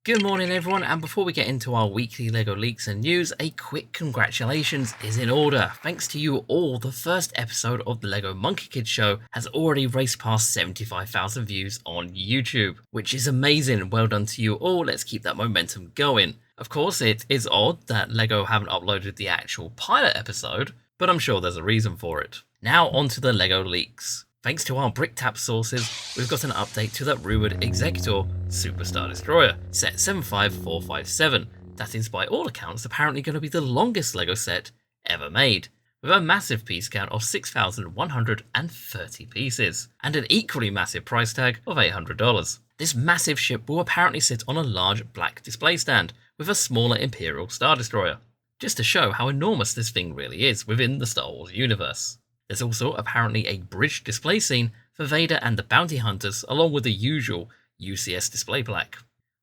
Good morning everyone, and before we get into our weekly LEGO leaks and news, a quick congratulations is in order. Thanks to you all, the first episode of the LEGO Monkey Kids show has already raced past 75,000 views on YouTube, which is amazing. Well done to you all, let's keep that momentum going. Of course, it is odd that LEGO haven't uploaded the actual pilot episode, but I'm sure there's a reason for it. Now onto the LEGO leaks. Thanks to our BrickTap sources, we've got an update to that rumoured Executor Superstar Destroyer, set 75457. That is by all accounts apparently going to be the longest LEGO set ever made, with a massive piece count of 6,130 pieces, and an equally massive price tag of $800. This massive ship will apparently sit on a large black display stand, with a smaller Imperial Star Destroyer, just to show how enormous this thing really is within the Star Wars universe. There's also apparently a bridge display scene for Vader and the Bounty Hunters, along with the usual UCS display plaque.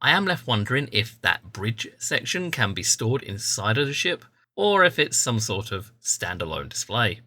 I am left wondering if that bridge section can be stored inside of the ship, or if it's some sort of standalone display.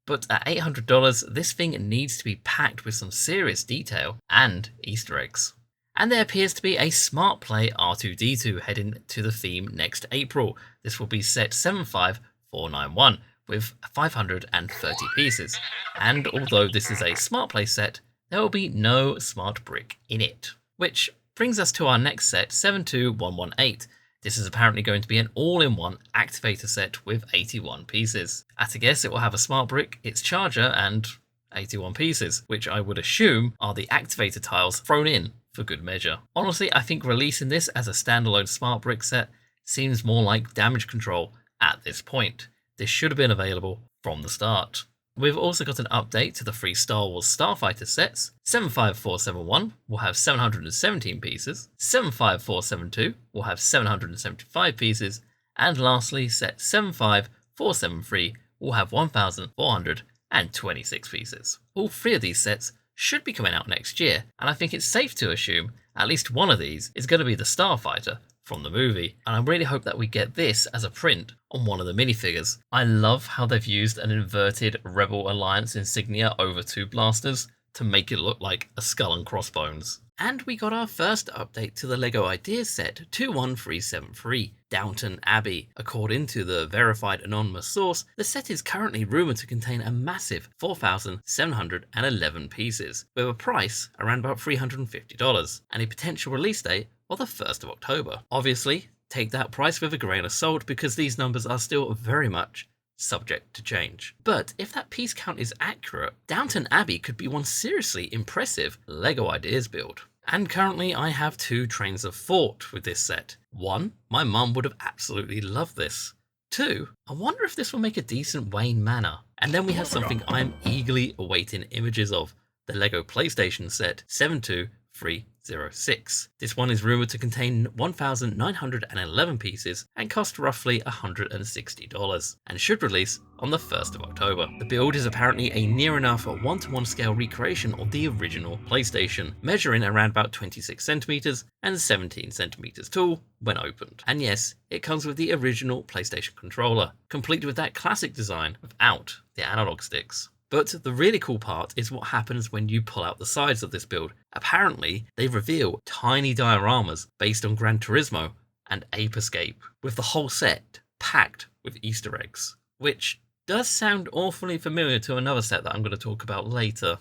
But at $800, this thing needs to be packed with some serious detail and Easter eggs. And there appears to be a Smart Play R2-D2 heading to the theme next April. This will be set 75491. With 530 pieces, and although this is a Smart Play set, there will be no Smart Brick in it. Which brings us to our next set, 72118. This is apparently going to be an all-in-one activator set with 81 pieces. At a guess, it will have a Smart Brick, its charger, and 81 pieces, which I would assume are the activator tiles thrown in for good measure. Honestly, I think releasing this as a standalone Smart Brick set seems more like damage control at this point. This should have been available from the start. We've also got an update to the three Star Wars Starfighter sets. 75471 will have 717 pieces, 75472 will have 775 pieces, and lastly set 75473 will have 1426 pieces. All three of these sets should be coming out next year, and I think it's safe to assume at least one of these is going to be the Starfighter from the movie, and I really hope that we get this as a print on one of the minifigures. I love how they've used an inverted Rebel Alliance insignia over two blasters to make it look like a skull and crossbones. And we got our first update to the LEGO Ideas set 21373, Downton Abbey. According to the verified anonymous source, the set is currently rumoured to contain a massive 4,711 pieces, with a price around about $350, and a potential release date of the 1st of October. Obviously, take that price with a grain of salt because these numbers are still very much subject to change. But if that piece count is accurate, Downton Abbey could be one seriously impressive LEGO Ideas build. And currently I have two trains of thought with this set. One, my mum would have absolutely loved this. Two, I wonder if this will make a decent Wayne Manor. And then we have something I'm eagerly awaiting images of, the LEGO PlayStation set 72306. This one is rumoured to contain 1,911 pieces and cost roughly $160, and should release on the 1st of October. The build is apparently a near enough 1-to-1 scale recreation of the original PlayStation, measuring around about 26 centimeters and 17 centimeters tall when opened. And yes, it comes with the original PlayStation controller, complete with that classic design without the analog sticks. But the really cool part is what happens when you pull out the sides of this build. Apparently, they reveal tiny dioramas based on Gran Turismo and Ape Escape, with the whole set packed with Easter eggs, which does sound awfully familiar to another set that I'm going to talk about later.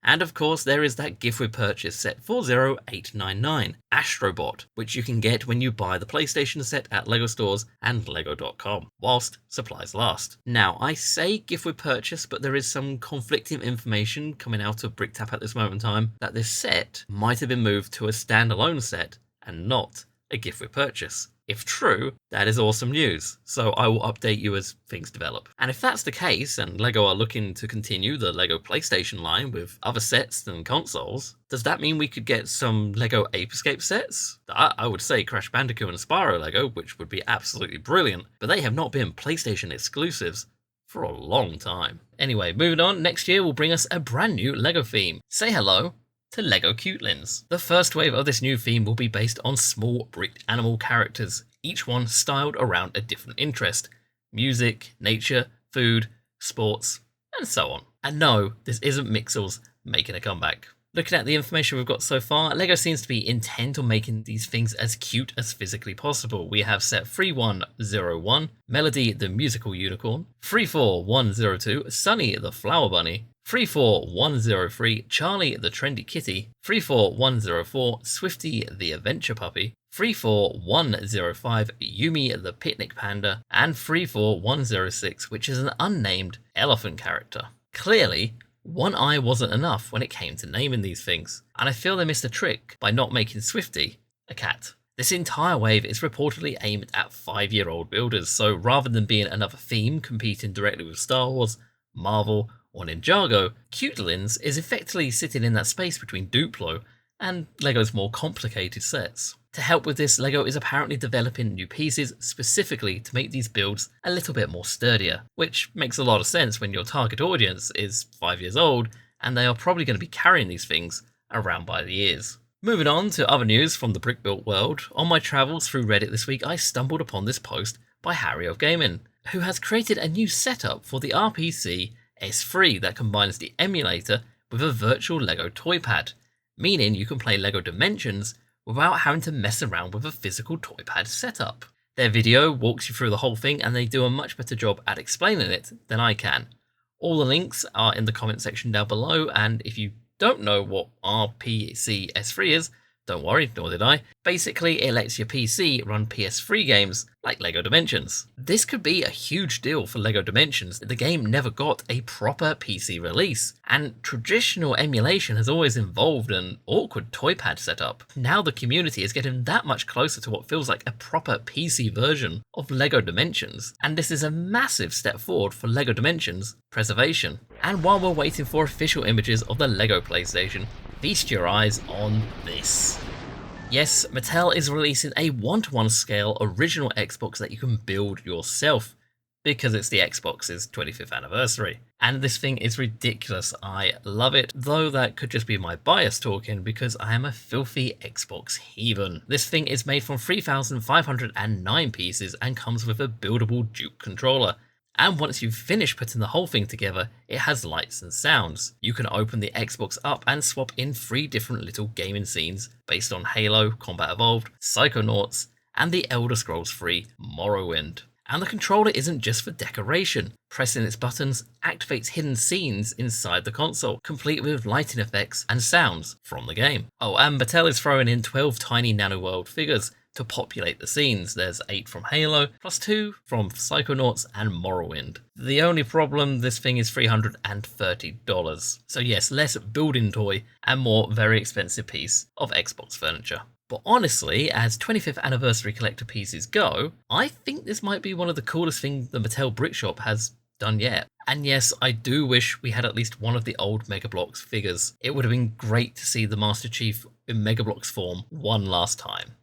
And of course, there is that gift with purchase set 40899, Astrobot, which you can get when you buy the PlayStation set at LEGO stores and LEGO.com, whilst supplies last. Now, I say gift with purchase, but there is some conflicting information coming out of BrickTap at this moment in time that this set might have been moved to a standalone set and not a gift with purchase. If true, that is awesome news, so I will update you as things develop. And if that's the case, and LEGO are looking to continue the LEGO PlayStation line with other sets than consoles, does that mean we could get some LEGO Ape Escape sets? I would say Crash Bandicoot and Spyro LEGO, which would be absolutely brilliant, but they have not been PlayStation exclusives for a long time. Anyway, moving on, next year will bring us a brand new LEGO theme. Say hello to LEGO Cutelings. The first wave of this new theme will be based on small bricked animal characters, each one styled around a different interest: music, nature, food, sports, and so on. And no, this isn't Mixels making a comeback. Looking at the information we've got so far, LEGO seems to be intent on making these things as cute as physically possible. We have set 3101, Melody the Musical Unicorn, 34102, Sunny the Flower Bunny, 34103, Charlie the Trendy Kitty, 34104, Swifty the Adventure Puppy, 34105, Yumi the Picnic Panda, and 34106, which is an unnamed elephant character. Clearly, one eye wasn't enough when it came to naming these things, and I feel they missed a trick by not making Swifty a cat. This entire wave is reportedly aimed at 5-year-old builders, so rather than being another theme competing directly with Star Wars, Marvel, or Ninjago, Cutelings is effectively sitting in that space between Duplo and LEGO's more complicated sets. To help with this, LEGO is apparently developing new pieces specifically to make these builds a little bit more sturdier, which makes a lot of sense when your target audience is 5 years old and they are probably going to be carrying these things around by the ears. Moving on to other news from the brick built world, on my travels through Reddit this week I stumbled upon this post by Harry of Gaming, who has created a new setup for the RPC S3 that combines the emulator with a virtual LEGO toy pad, meaning you can play LEGO Dimensions without having to mess around with a physical toy pad setup. Their video walks you through the whole thing and they do a much better job at explaining it than I can. All the links are in the comment section down below, and if you don't know what RPC S3 is, don't worry, nor did I. Basically, it lets your PC run PS3 games like LEGO Dimensions. This could be a huge deal for LEGO Dimensions. The game never got a proper PC release, and traditional emulation has always involved an awkward toy pad setup. Now the community is getting that much closer to what feels like a proper PC version of LEGO Dimensions, and this is a massive step forward for LEGO Dimensions preservation. And while we're waiting for official images of the LEGO PlayStation, feast your eyes on this. Yes, Mattel is releasing a 1-to-1 scale original Xbox that you can build yourself, because it's the Xbox's 25th anniversary. And this thing is ridiculous. I love it, though that could just be my bias talking because I am a filthy Xbox heathen. This thing is made from 3,509 pieces and comes with a buildable Duke controller. And once you've finished putting the whole thing together, it has lights and sounds. You can open the Xbox up and swap in 3 different little gaming scenes based on Halo, Combat Evolved, Psychonauts, and the Elder Scrolls 3 Morrowind. And the controller isn't just for decoration. Pressing its buttons activates hidden scenes inside the console, complete with lighting effects and sounds from the game. Oh, and Mattel is throwing in 12 tiny nano-world figures to populate the scenes. There's 8 from Halo, plus 2 from Psychonauts and Morrowind. The only problem, this thing is $330. So yes, less building toy and more very expensive piece of Xbox furniture. But honestly, as 25th anniversary collector pieces go, I think this might be one of the coolest things the Mattel Brick Shop has done yet. And yes, I do wish we had at least one of the old Mega Bloks figures. It would have been great to see the Master Chief in Mega Bloks form one last time.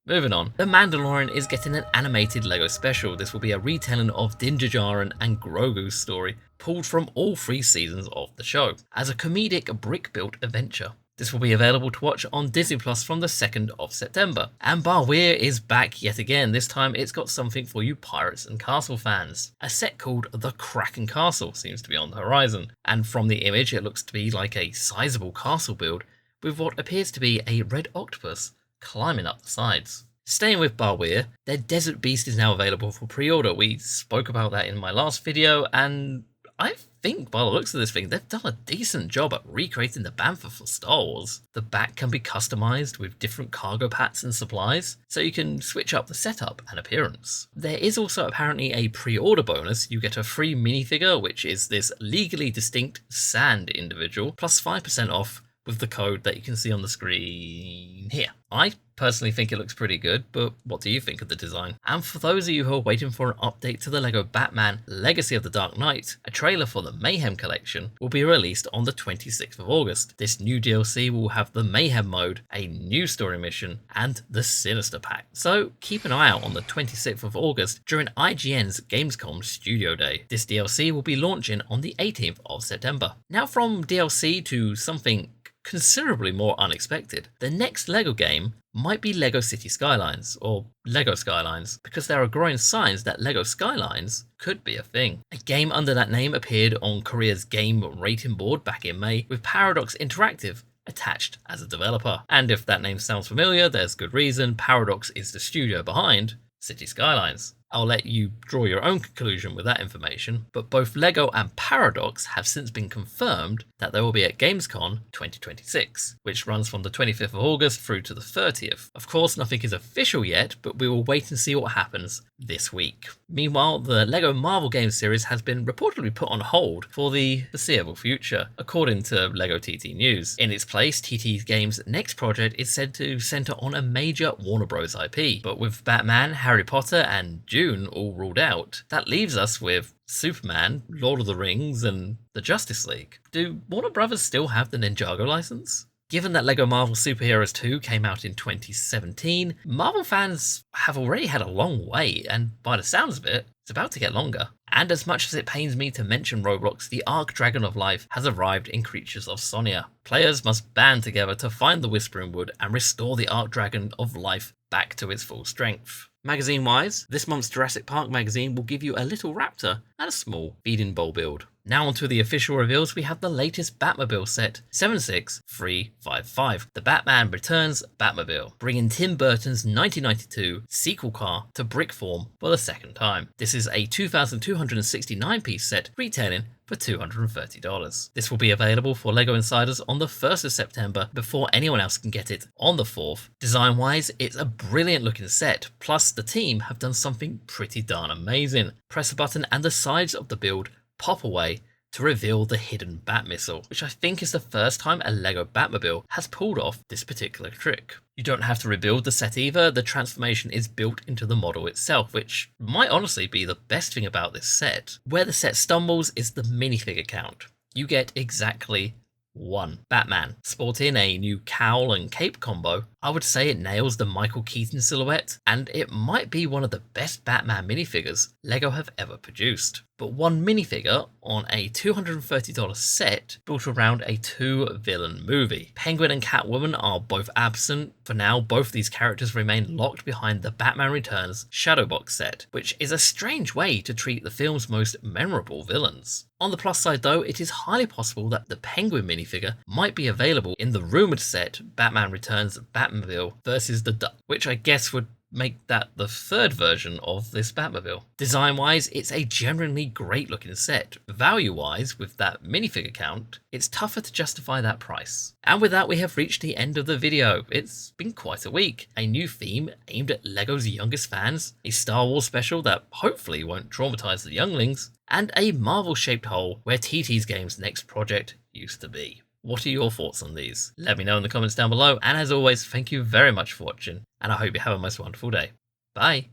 Moving on, The Mandalorian is getting an animated LEGO special. This will be a retelling of Din Djarin and Grogu's story, pulled from all 3 seasons of the show, as a comedic brick-built adventure. This will be available to watch on Disney Plus from the 2nd of September. And Barweer is back yet again. This time it's got something for you pirates and castle fans. A set called the Kraken Castle seems to be on the horizon, and from the image it looks to be like a sizable castle build with what appears to be a red octopus climbing up the sides. Staying with Barweer, their Desert Beast is now available for pre-order. We spoke about that in my last video, and I think by the looks of this thing, they've done a decent job at recreating the bantha for Star Wars. The back can be customized with different cargo pats and supplies, so you can switch up the setup and appearance. There is also apparently a pre-order bonus. You get a free minifigure, which is this legally distinct sand individual, plus 5% off with the code that you can see on the screen here. I personally think it looks pretty good, but what do you think of the design? And for those of you who are waiting for an update to the LEGO Batman Legacy of the Dark Knight, a trailer for the Mayhem collection will be released on the 26th of August. This new DLC will have the Mayhem mode, a new story mission, and the Sinister Pack. So keep an eye out on the 26th of August during IGN's Gamescom Studio Day. This DLC will be launching on the 18th of September. Now from DLC to something considerably more unexpected. The next LEGO game might be LEGO City Skylines, or LEGO Skylines, because there are growing signs that LEGO Skylines could be a thing. A game under that name appeared on Korea's game rating board back in May, with Paradox Interactive attached as a developer. And if that name sounds familiar, there's good reason. Paradox is the studio behind City Skylines. I'll let you draw your own conclusion with that information, but both LEGO and Paradox have since been confirmed that they will be at Gamescom 2026, which runs from the 25th of August through to the 30th. Of course, nothing is official yet, but we will wait and see what happens this week. Meanwhile, the LEGO Marvel game series has been reportedly put on hold for the foreseeable future, according to LEGO TT News. In its place, TT Games' next project is said to centre on a major Warner Bros. IP, but with Batman, Harry Potter and Dune all ruled out, that leaves us with Superman, Lord of the Rings, and the Justice League. Do Warner Brothers still have the Ninjago license? Given that LEGO Marvel Superheroes 2 came out in 2017, Marvel fans have already had a long wait, and by the sounds of it, it's about to get longer. And as much as it pains me to mention Roblox, the Arc Dragon of Life has arrived in Creatures of Sonia. Players must band together to find the Whispering Wood and restore the Arc Dragon of Life back to its full strength. Magazine-wise, this month's Jurassic Park magazine will give you a little raptor and a small feeding bowl build. Now onto the official reveals, we have the latest Batmobile set, 76355, the Batman Returns Batmobile, bringing Tim Burton's 1992 sequel car to brick form for the second time. This is a 2,269-piece set, retailing for $230. This will be available for LEGO Insiders on the 1st of September before anyone else can get it on the 4th. Design-wise, it's a brilliant looking set, plus the team have done something pretty darn amazing. Press a button and the sides of the build pop away to reveal the hidden Bat Missile, which I think is the first time a LEGO Batmobile has pulled off this particular trick. You don't have to rebuild the set either, the transformation is built into the model itself, which might honestly be the best thing about this set. Where the set stumbles is the minifigure count. You get exactly one. Batman, sporting a new cowl and cape combo. I would say it nails the Michael Keaton silhouette, and it might be one of the best Batman minifigures LEGO have ever produced. But one minifigure on a $230 set built around a two-villain movie. Penguin and Catwoman are both absent. For now, both these characters remain locked behind the Batman Returns Shadowbox set, which is a strange way to treat the film's most memorable villains. On the plus side though, it is highly possible that the Penguin minifigure might be available in the rumoured set Batman Returns Batmobile versus the Duck, which I guess would make that the third version of this Batmobile. Design-wise, it's a genuinely great looking set. Value-wise, with that minifigure count, it's tougher to justify that price. And with that, we have reached the end of the video. It's been quite a week. A new theme aimed at LEGO's youngest fans, a Star Wars special that hopefully won't traumatize the younglings, and a Marvel-shaped hole where TT's game's next project used to be. What are your thoughts on these? Let me know in the comments down below, and as always, thank you very much for watching, and I hope you have a most wonderful day. Bye!